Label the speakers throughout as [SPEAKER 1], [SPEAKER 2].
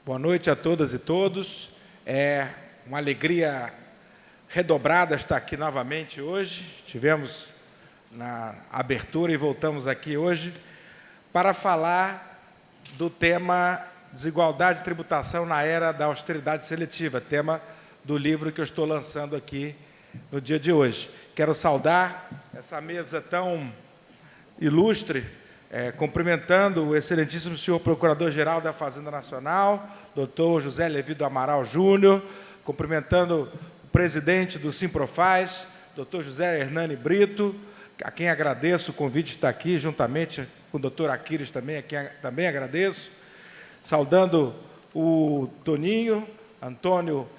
[SPEAKER 1] Boa noite a todas e todos. É uma alegria redobrada estar aqui novamente hoje. Estivemos na abertura e voltamos aqui hoje para falar do tema Desigualdade e Tributação na Era da Austeridade Seletiva, tema do livro que eu estou lançando aqui no dia de hoje. Quero saudar essa mesa tão ilustre, cumprimentando o excelentíssimo senhor Procurador-Geral da Fazenda Nacional, doutor José Levi do Amaral Júnior, cumprimentando o presidente do Simprofaz, doutor José Hernani Brito, a quem agradeço o convite de estar aqui, juntamente com o doutor Aquiles também, a quem também agradeço, saudando o Toninho, Antônio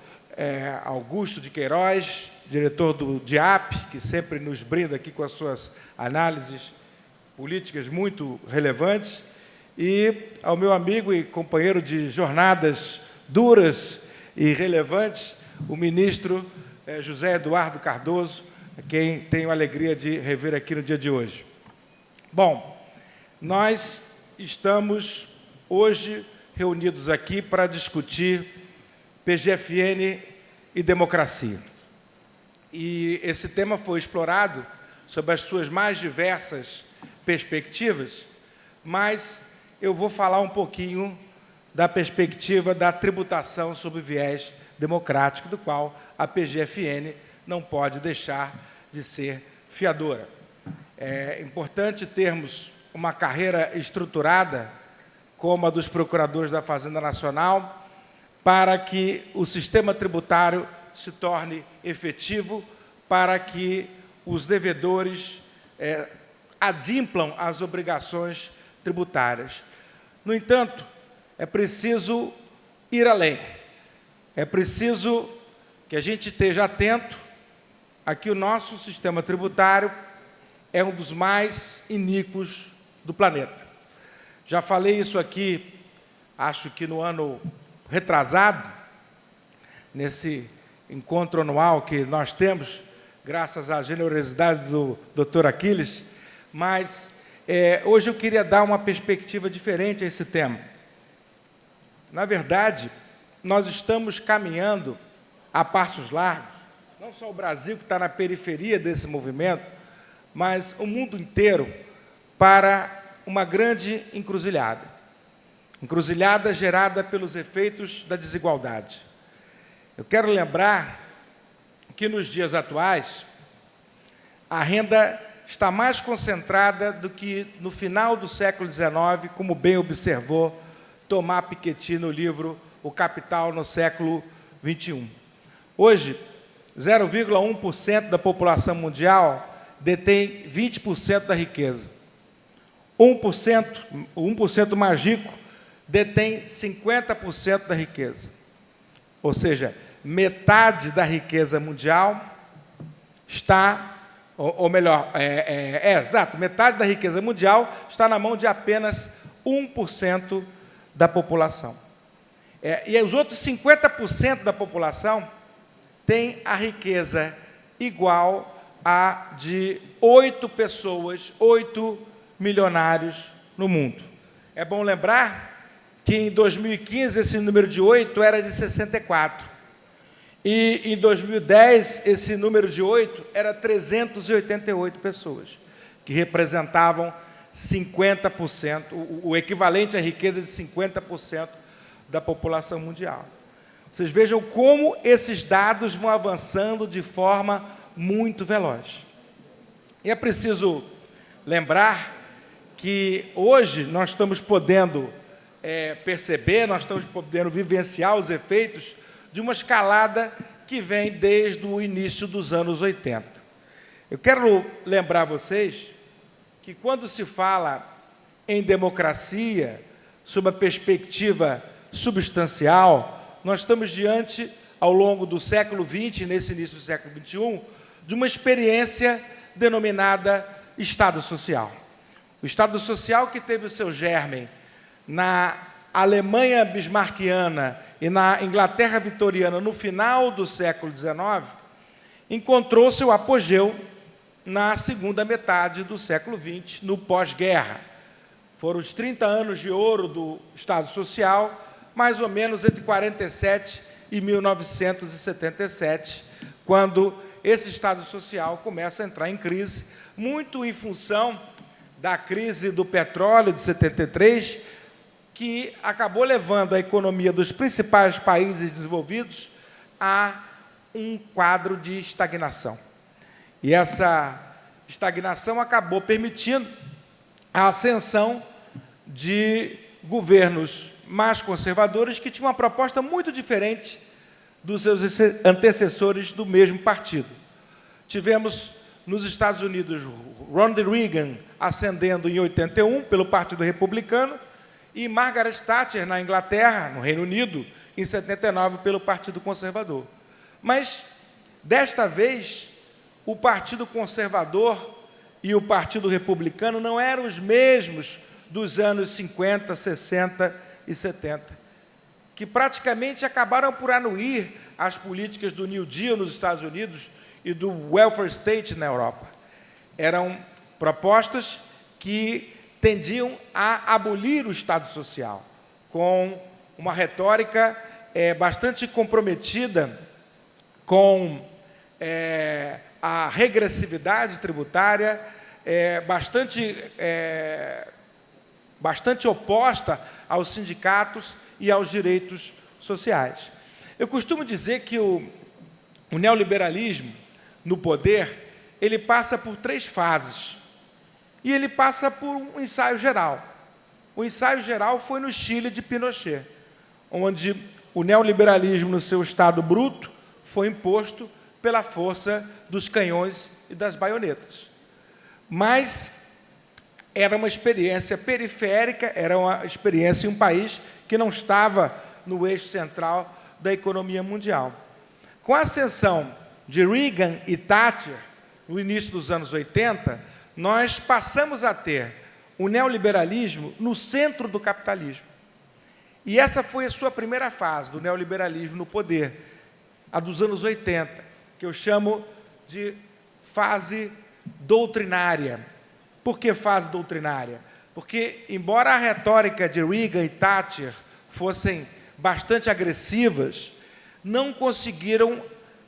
[SPEAKER 1] Augusto de Queiroz, diretor do DIAP, que sempre nos brinda aqui com as suas análises políticas muito relevantes, e ao meu amigo e companheiro de jornadas duras e relevantes, o ministro José Eduardo Cardoso, a quem tenho a alegria de rever aqui no dia de hoje. Bom, nós estamos hoje reunidos aqui para discutir PGFN e democracia. E esse tema foi explorado sob as suas mais diversas perspectivas, mas eu vou falar um pouquinho da perspectiva da tributação sob viés democrático, do qual a PGFN não pode deixar de ser fiadora. É importante termos uma carreira estruturada, como a dos procuradores da Fazenda Nacional, para que o sistema tributário se torne efetivo, para que os devedores adimplam as obrigações tributárias. No entanto, é preciso ir além. É preciso que a gente esteja atento a que o nosso sistema tributário é um dos mais iníquos do planeta. Já falei isso aqui, acho que no ano retrasado, nesse encontro anual que nós temos, graças à generosidade do Dr. Aquiles, mas hoje eu queria dar uma perspectiva diferente a esse tema. Na verdade, nós estamos caminhando a passos largos, não só o Brasil, que está na periferia desse movimento, mas o mundo inteiro, para uma grande encruzilhada. Encruzilhada gerada pelos efeitos da desigualdade. Eu quero lembrar que, nos dias atuais, a renda está mais concentrada do que no final do século XIX, como bem observou Thomas Piketty no livro O Capital no século XXI. Hoje, 0,1% da população mundial detém 20% da riqueza. 1% mais rico detém 50% da riqueza. Ou seja, metade da riqueza mundial está, ou melhor, exato, metade da riqueza mundial está na mão de apenas 1% da população. E os outros 50% da população têm a riqueza igual a de 8 pessoas, 8 milionários no mundo. É bom lembrar que em 2015 esse número de 8 era de 64. E em 2010 esse número de 8 era 388 pessoas, que representavam 50%, o equivalente à riqueza de 50% da população mundial. Vocês vejam como esses dados vão avançando de forma muito veloz. E é preciso lembrar que hoje nós estamos podendo perceber, nós estamos podendo vivenciar os efeitos de uma escalada que vem desde o início dos anos 80. Eu quero lembrar vocês que, quando se fala em democracia, sob a perspectiva substancial, nós estamos diante, ao longo do século XX, nesse início do século XXI, de uma experiência denominada Estado Social. O Estado Social, que teve o seu germe na Alemanha bismarquiana e na Inglaterra vitoriana no final do século XIX, encontrou seu apogeu na segunda metade do século XX, no pós-guerra. Foram os 30 anos de ouro do Estado Social, mais ou menos entre 47 e 1977, quando esse Estado Social começa a entrar em crise, muito em função da crise do petróleo de 73, que acabou levando a economia dos principais países desenvolvidos a um quadro de estagnação. E essa estagnação acabou permitindo a ascensão de governos mais conservadores que tinham uma proposta muito diferente dos seus antecessores do mesmo partido. Tivemos nos Estados Unidos Ronald Reagan ascendendo em 81 pelo Partido Republicano e Margaret Thatcher na Inglaterra, no Reino Unido, em 79 pelo Partido Conservador. Mas, desta vez, o Partido Conservador e o Partido Republicano não eram os mesmos dos anos 50, 60 e 70, que praticamente acabaram por anuir as políticas do New Deal nos Estados Unidos e do Welfare State na Europa. Eram propostas que tendiam a abolir o Estado Social, com uma retórica bastante comprometida com a regressividade tributária, bastante oposta aos sindicatos e aos direitos sociais. Eu costumo dizer que o neoliberalismo no poder, ele passa por 3 fases. E ele passa por um ensaio geral. O ensaio geral foi no Chile de Pinochet, onde o neoliberalismo, no seu estado bruto, foi imposto pela força dos canhões e das baionetas. Mas era uma experiência periférica, era uma experiência em um país que não estava no eixo central da economia mundial. Com a ascensão de Reagan e Thatcher, no início dos anos 80, nós passamos a ter o neoliberalismo no centro do capitalismo. E essa foi a sua primeira fase do neoliberalismo no poder, a dos anos 80, que eu chamo de fase doutrinária. Por que fase doutrinária? Porque, embora a retórica de Reagan e Thatcher fossem bastante agressivas, não conseguiram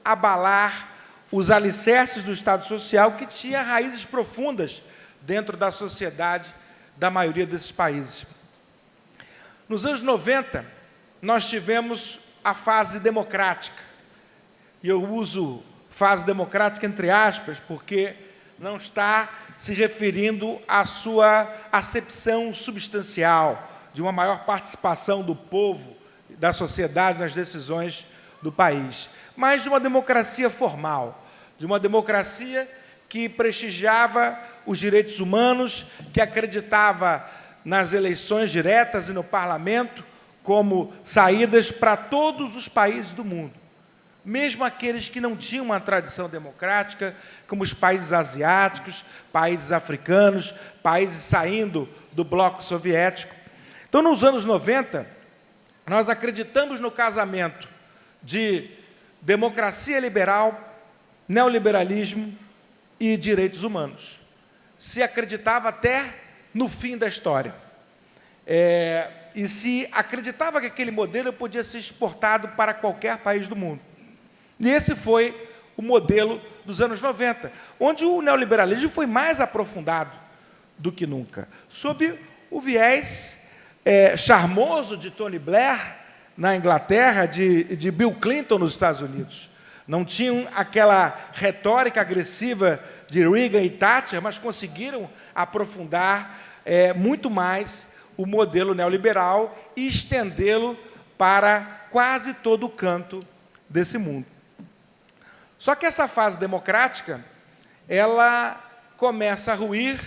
[SPEAKER 1] abalar os alicerces do Estado Social, que tinha raízes profundas dentro da sociedade da maioria desses países. Nos anos 90, nós tivemos a fase democrática. E eu uso fase democrática entre aspas, porque não está se referindo à sua acepção substancial, de uma maior participação do povo, da sociedade nas decisões do país, mas de uma democracia formal, de uma democracia que prestigiava os direitos humanos, que acreditava nas eleições diretas e no parlamento como saídas para todos os países do mundo, mesmo aqueles que não tinham uma tradição democrática, como os países asiáticos, países africanos, países saindo do bloco soviético. Então, nos anos 90, nós acreditamos no casamento de democracia liberal, neoliberalismo e direitos humanos. Se acreditava até no fim da história. E se acreditava que aquele modelo podia ser exportado para qualquer país do mundo. E esse foi o modelo dos anos 90, onde o neoliberalismo foi mais aprofundado do que nunca, sob o viés charmoso de Tony Blair na Inglaterra, de Bill Clinton nos Estados Unidos. Não tinham aquela retórica agressiva de Reagan e Thatcher, mas conseguiram aprofundar muito mais o modelo neoliberal e estendê-lo para quase todo o canto desse mundo. Só que essa fase democrática, ela começa a ruir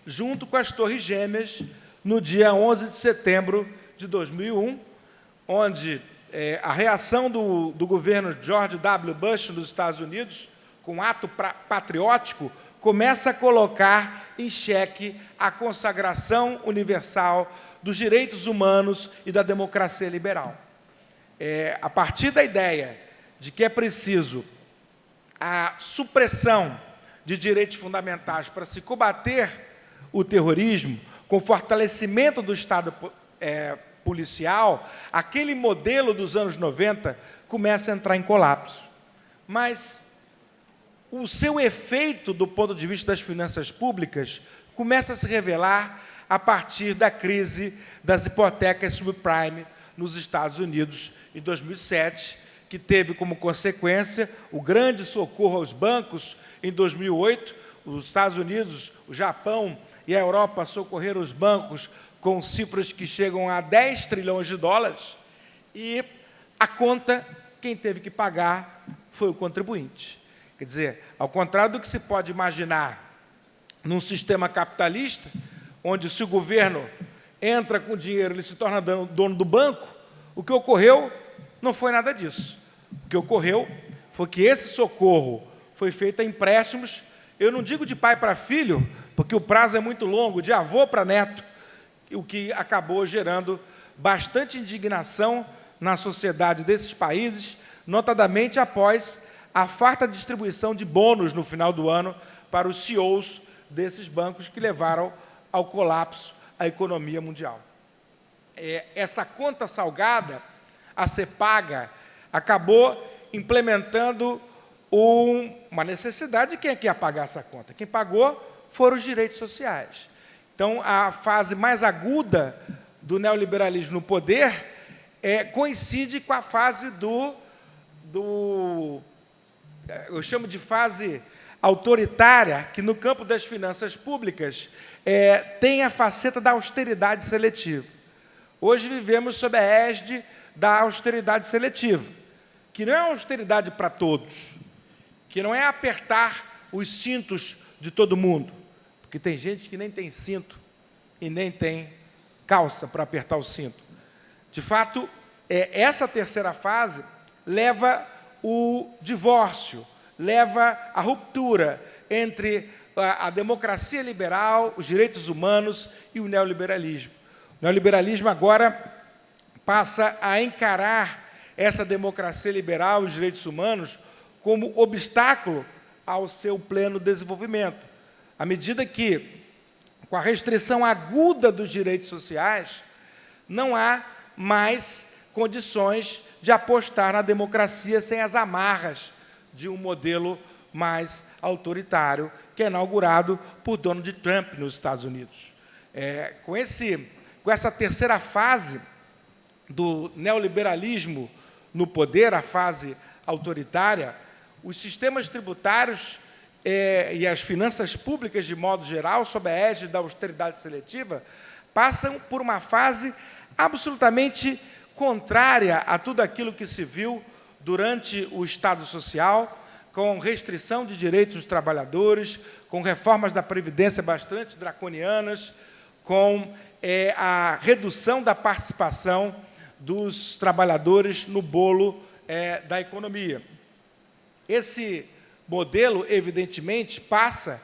[SPEAKER 1] junto com as Torres Gêmeas no dia 11 de setembro de 2001, onde a reação do governo George W. Bush nos Estados Unidos, com um ato patriótico, começa a colocar em xeque a consagração universal dos direitos humanos e da democracia liberal. A partir da ideia de que é preciso a supressão de direitos fundamentais para se combater o terrorismo, com fortalecimento do Estado policial, aquele modelo dos anos 90 começa a entrar em colapso. Mas o seu efeito do ponto de vista das finanças públicas começa a se revelar a partir da crise das hipotecas subprime nos Estados Unidos em 2007, que teve como consequência o grande socorro aos bancos em 2008. Os Estados Unidos, o Japão e a Europa socorreram os bancos com cifras que chegam a 10 trilhões de dólares, e a conta, quem teve que pagar foi o contribuinte. Quer dizer, ao contrário do que se pode imaginar num sistema capitalista, onde se o governo entra com dinheiro, ele se torna dono do banco, o que ocorreu não foi nada disso. O que ocorreu foi que esse socorro foi feito a empréstimos, eu não digo de pai para filho, porque o prazo é muito longo, de avô para neto, o que acabou gerando bastante indignação na sociedade desses países, notadamente após a farta distribuição de bônus no final do ano para os CEOs desses bancos, que levaram ao colapso a economia mundial. Essa conta salgada a ser paga acabou implementando uma necessidade de quem é que ia pagar essa conta. Quem pagou foram os direitos sociais. Então, a fase mais aguda do neoliberalismo no poder coincide com a fase eu chamo de fase autoritária, que no campo das finanças públicas tem a faceta da austeridade seletiva. Hoje vivemos sob a égide da austeridade seletiva, que não é uma austeridade para todos, que não é apertar os cintos de todo mundo, porque tem gente que nem tem cinto e nem tem calça para apertar o cinto. De fato, essa terceira fase leva o divórcio, leva a ruptura entre a democracia liberal, os direitos humanos e o neoliberalismo. O neoliberalismo agora passa a encarar essa democracia liberal e os direitos humanos como obstáculo ao seu pleno desenvolvimento, à medida que, com a restrição aguda dos direitos sociais, não há mais condições de apostar na democracia sem as amarras de um modelo mais autoritário, que é inaugurado por Donald Trump nos Estados Unidos. Com essa terceira fase do neoliberalismo no poder, a fase autoritária, os sistemas tributários e as finanças públicas, de modo geral, sob a égide da austeridade seletiva, passam por uma fase absolutamente contrária a tudo aquilo que se viu durante o Estado Social, com restrição de direitos dos trabalhadores, com reformas da Previdência bastante draconianas, com a redução da participação dos trabalhadores no bolo da economia. Esse modelo, evidentemente, passa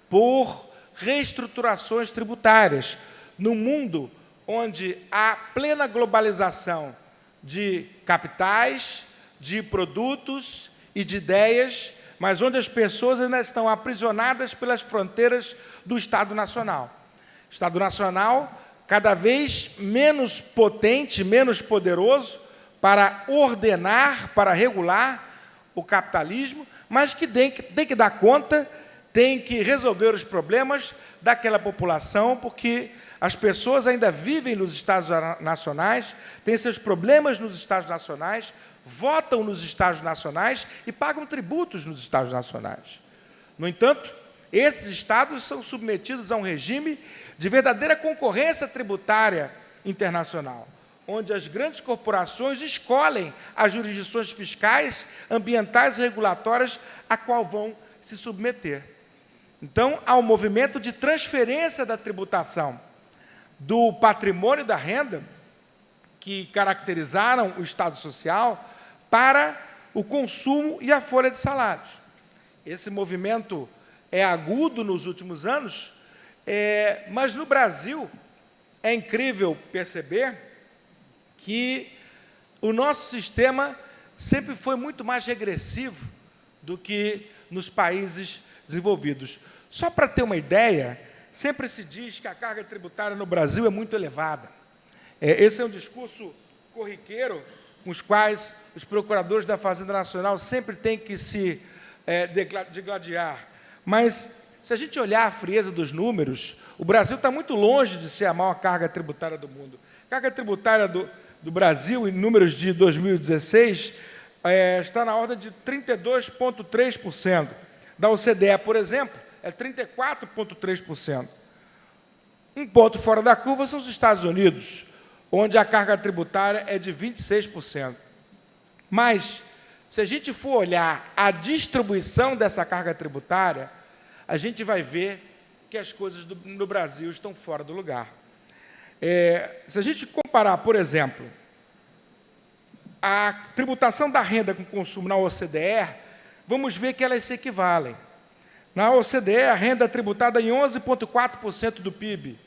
[SPEAKER 1] por reestruturações tributárias. No mundo onde há plena globalização de capitais, de produtos e de ideias, mas onde as pessoas ainda estão aprisionadas pelas fronteiras do Estado Nacional. Estado Nacional cada vez menos potente, menos poderoso para ordenar, para regular o capitalismo, mas que tem que dar conta, tem que resolver os problemas daquela população, porque as pessoas ainda vivem nos Estados nacionais, têm seus problemas nos Estados nacionais, votam nos Estados nacionais e pagam tributos nos Estados nacionais. No entanto, esses Estados são submetidos a um regime de verdadeira concorrência tributária internacional, onde as grandes corporações escolhem as jurisdições fiscais, ambientais e regulatórias a qual vão se submeter. Então, há um movimento de transferência da tributação do patrimônio e da renda, que caracterizaram o Estado Social, para o consumo e a folha de salários. Esse movimento é agudo nos últimos anos, mas no Brasil é incrível perceber que o nosso sistema sempre foi muito mais regressivo do que nos países desenvolvidos. Só para ter uma ideia, sempre se diz que a carga tributária no Brasil é muito elevada. Esse é um discurso corriqueiro com os quais os procuradores da Fazenda Nacional sempre têm que se degladiar. Mas, se a gente olhar a frieza dos números, o Brasil está muito longe de ser a maior carga tributária do mundo. A carga tributária do Brasil, em números de 2016, está na ordem de 32,3%. Da OCDE, por exemplo, é 34,3%. Um ponto fora da curva são os Estados Unidos, onde a carga tributária é de 26%. Mas, se a gente for olhar a distribuição dessa carga tributária, a gente vai ver que as coisas no Brasil estão fora do lugar. Se a gente comparar, por exemplo, a tributação da renda com consumo na OCDE, vamos ver que elas se equivalem. Na OCDE, a renda é tributada em 11,4% do PIB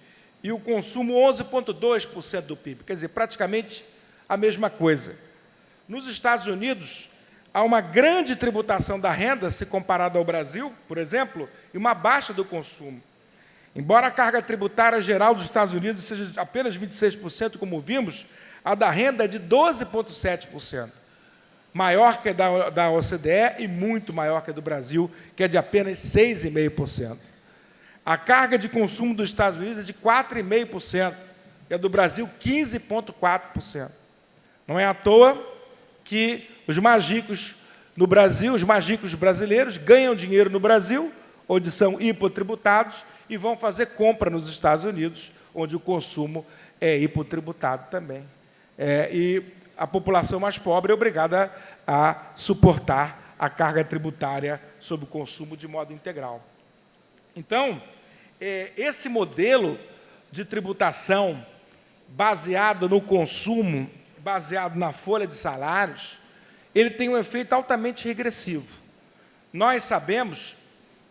[SPEAKER 1] e o consumo 11,2% do PIB, quer dizer, praticamente a mesma coisa. Nos Estados Unidos, há uma grande tributação da renda, se comparada ao Brasil, por exemplo, e uma baixa do consumo. Embora a carga tributária geral dos Estados Unidos seja apenas 26%, como vimos, a da renda é de 12,7%, maior que a da OCDE e muito maior que a do Brasil, que é de apenas 6,5%. A carga de consumo dos Estados Unidos é de 4,5%, e a do Brasil 15,4%. Não é à toa que os mais ricos no Brasil, os mais ricos brasileiros, ganham dinheiro no Brasil, onde são hipotributados, e vão fazer compra nos Estados Unidos, onde o consumo é hipotributado também. E a população mais pobre é obrigada a suportar a carga tributária sobre o consumo de modo integral. Então, esse modelo de tributação baseado no consumo, baseado na folha de salários, ele tem um efeito altamente regressivo. Nós sabemos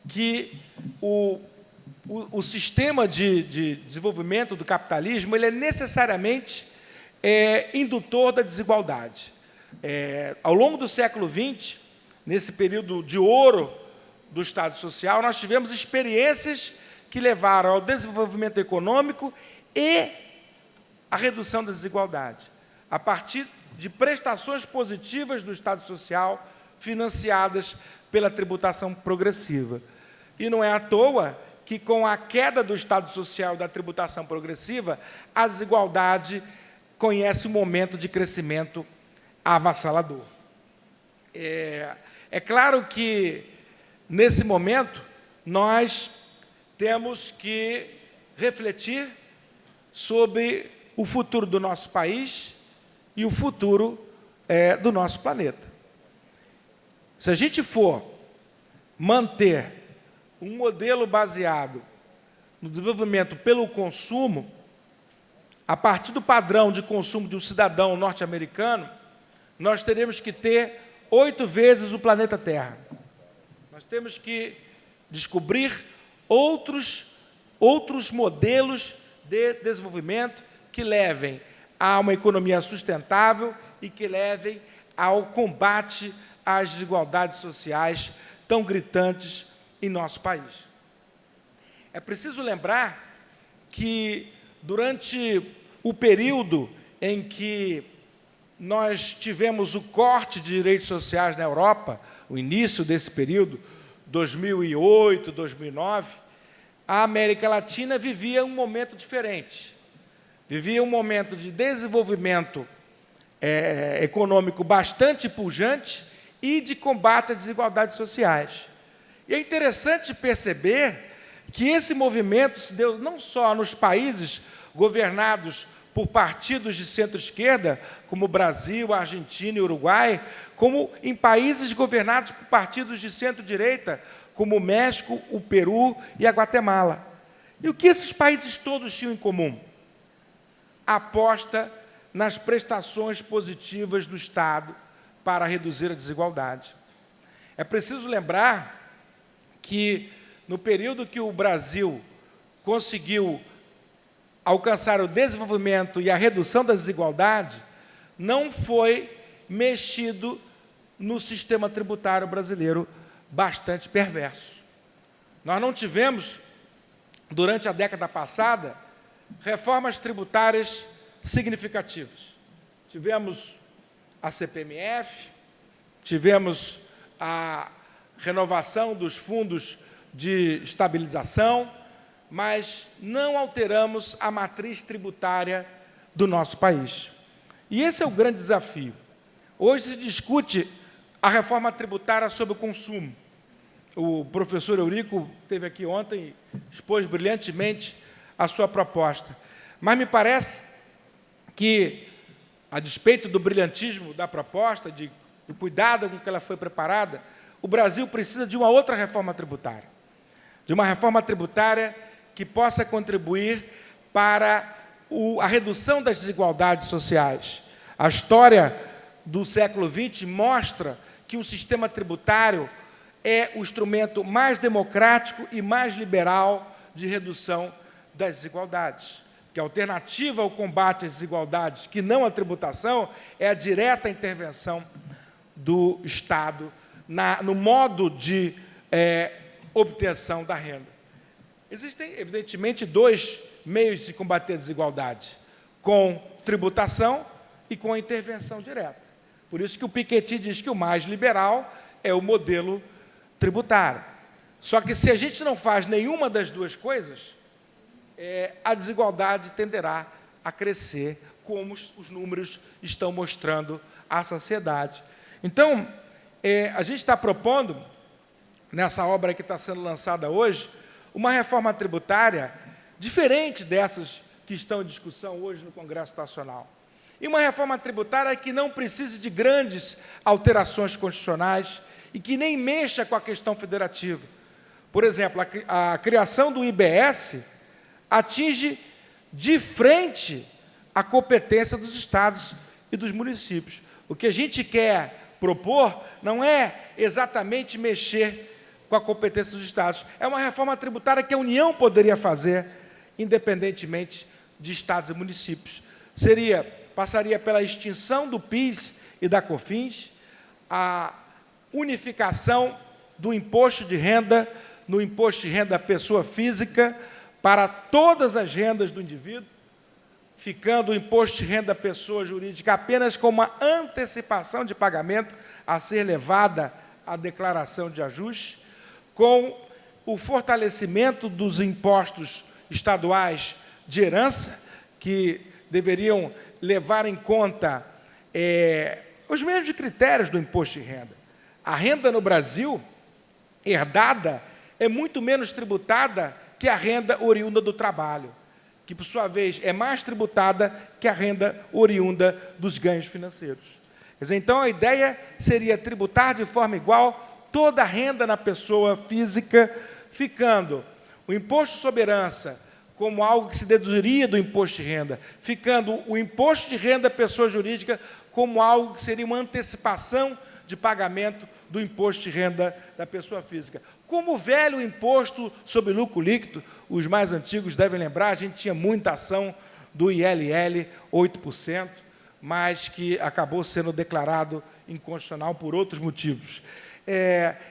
[SPEAKER 1] que o sistema de desenvolvimento do capitalismo ele é necessariamente indutor da desigualdade. Ao longo do século XX, nesse período de ouro do Estado Social, nós tivemos experiências que levaram ao desenvolvimento econômico e à redução da desigualdade, a partir de prestações positivas do Estado Social financiadas pela tributação progressiva. E não é à toa que, com a queda do Estado Social e da tributação progressiva, a desigualdade conhece um momento de crescimento avassalador. É claro que, nesse momento, nós temos que refletir sobre o futuro do nosso país e o futuro do nosso planeta. Se a gente for manter um modelo baseado no desenvolvimento pelo consumo, a partir do padrão de consumo de um cidadão norte-americano, nós teremos que ter 8 vezes o planeta Terra. Nós temos que descobrir outros modelos de desenvolvimento que levem a uma economia sustentável e que levem ao combate às desigualdades sociais tão gritantes em nosso país. É preciso lembrar que, durante o período em que nós tivemos o corte de direitos sociais na Europa, o início desse período, 2008, 2009, a América Latina vivia um momento diferente. Vivia um momento de desenvolvimento econômico bastante pujante e de combate às desigualdades sociais. E é interessante perceber que esse movimento se deu não só nos países governados por partidos de centro-esquerda, como o Brasil, a Argentina e o Uruguai, como em países governados por partidos de centro-direita, como o México, o Peru e a Guatemala. E o que esses países todos tinham em comum? A aposta nas prestações positivas do Estado para reduzir a desigualdade. É preciso lembrar que, no período que o Brasil conseguiu alcançar o desenvolvimento e a redução da desigualdade, não foi mexido no sistema tributário brasileiro bastante perverso. Nós não tivemos, durante a década passada, reformas tributárias significativas. Tivemos a CPMF, tivemos a renovação dos fundos de estabilização, mas não alteramos a matriz tributária do nosso país. E esse é o grande desafio. Hoje se discute a reforma tributária sobre o consumo. O professor Eurico esteve aqui ontem e expôs brilhantemente a sua proposta. Mas me parece que, a despeito do brilhantismo da proposta, do cuidado com que ela foi preparada, o Brasil precisa de uma outra reforma tributária. De uma reforma tributária que possa contribuir para a redução das desigualdades sociais. A história do século XX mostra que o sistema tributário é o instrumento mais democrático e mais liberal de redução das desigualdades. Que a alternativa ao combate às desigualdades, que não a tributação, é a direta intervenção do Estado no modo de obtenção da renda. Existem, evidentemente, dois meios de combater a desigualdade, com tributação e com a intervenção direta. Por isso que o Piketty diz que o mais liberal é o modelo tributário. Só que, se a gente não faz nenhuma das duas coisas, a desigualdade tenderá a crescer, como os números estão mostrando à sociedade. Então, a gente está propondo, nessa obra que está sendo lançada hoje, uma reforma tributária diferente dessas que estão em discussão hoje no Congresso Nacional. E uma reforma tributária que não precise de grandes alterações constitucionais e que nem mexa com a questão federativa. Por exemplo, a criação do IBS atinge de frente a competência dos estados e dos municípios. O que a gente quer propor não é exatamente mexer com a competência dos estados. É uma reforma tributária que a União poderia fazer, independentemente de estados e municípios. Passaria pela extinção do PIS e da COFINS, a unificação do imposto de renda no imposto de renda pessoa física para todas as rendas do indivíduo, ficando o imposto de renda pessoa jurídica apenas com uma antecipação de pagamento a ser levada à declaração de ajuste, com o fortalecimento dos impostos estaduais de herança, que deveriam levar em conta os mesmos critérios do imposto de renda. A renda no Brasil, herdada, é muito menos tributada que a renda oriunda do trabalho, que, por sua vez, é mais tributada que a renda oriunda dos ganhos financeiros. Quer dizer, então, a ideia seria tributar de forma igual toda a renda na pessoa física, ficando o imposto sobre herança como algo que se deduziria do imposto de renda, ficando o imposto de renda pessoa jurídica como algo que seria uma antecipação de pagamento do imposto de renda da pessoa física. Como o velho imposto sobre lucro líquido, os mais antigos devem lembrar, a gente tinha muita ação do ILL 8%, mas que acabou sendo declarado inconstitucional por outros motivos.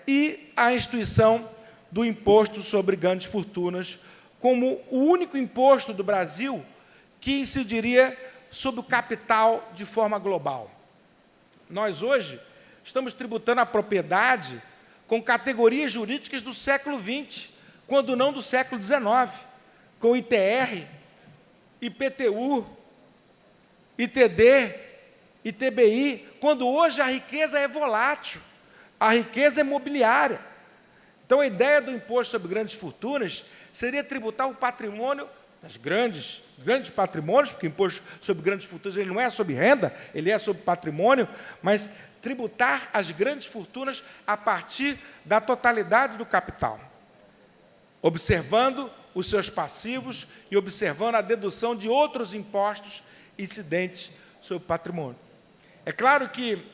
[SPEAKER 1] E a instituição do imposto sobre grandes fortunas, como o único imposto do Brasil que incidiria sobre o capital de forma global. Nós, hoje, estamos tributando a propriedade com categorias jurídicas do século XX, quando não do século XIX, com ITR, IPTU, ITD, ITBI, quando hoje a riqueza é volátil, a riqueza é mobiliária. Então, a ideia do imposto sobre grandes fortunas seria tributar o patrimônio das grandes patrimônios, porque o imposto sobre grandes fortunas ele não é sobre renda, ele é sobre patrimônio, mas tributar as grandes fortunas a partir da totalidade do capital, observando os seus passivos e observando a dedução de outros impostos incidentes sobre o patrimônio. É claro que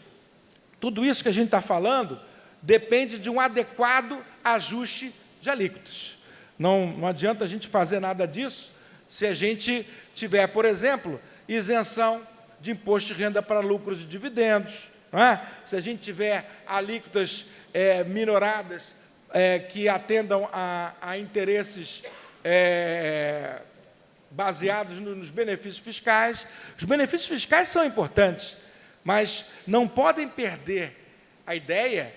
[SPEAKER 1] tudo isso que a gente está falando depende de um adequado ajuste de alíquotas. Não adianta a gente fazer nada disso se a gente tiver, por exemplo, isenção de imposto de renda para lucros e dividendos, não é? Se a gente tiver alíquotas minoradas que atendam a interesses baseados nos benefícios fiscais. Os benefícios fiscais são importantes, mas não podem perder a ideia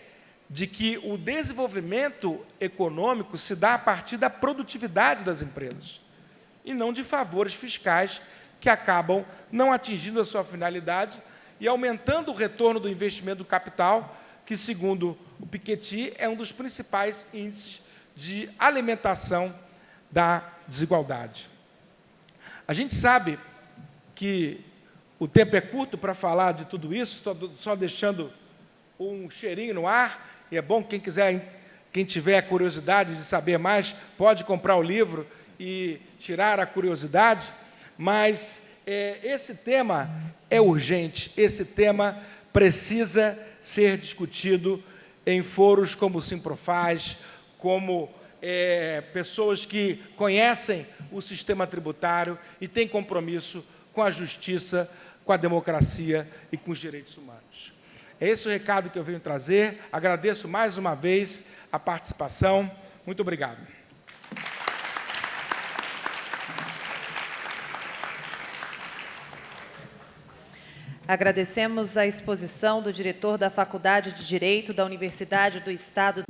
[SPEAKER 1] de que o desenvolvimento econômico se dá a partir da produtividade das empresas, e não de favores fiscais que acabam não atingindo a sua finalidade e aumentando o retorno do investimento do capital, que, segundo o Piketty, é um dos principais índices de alimentação da desigualdade. A gente sabe que o tempo é curto para falar de tudo isso, estou só deixando um cheirinho no ar, e é bom que quem tiver curiosidade de saber mais, pode comprar o livro e tirar a curiosidade, mas esse tema é urgente, esse tema precisa ser discutido em foros como o Simprofaz, como pessoas que conhecem o sistema tributário e têm compromisso com a justiça, com a democracia e com os direitos humanos. É esse o recado que eu venho trazer. Agradeço mais uma vez a participação. Muito obrigado.
[SPEAKER 2] Agradecemos a exposição do diretor da Faculdade de Direito da Universidade do Estado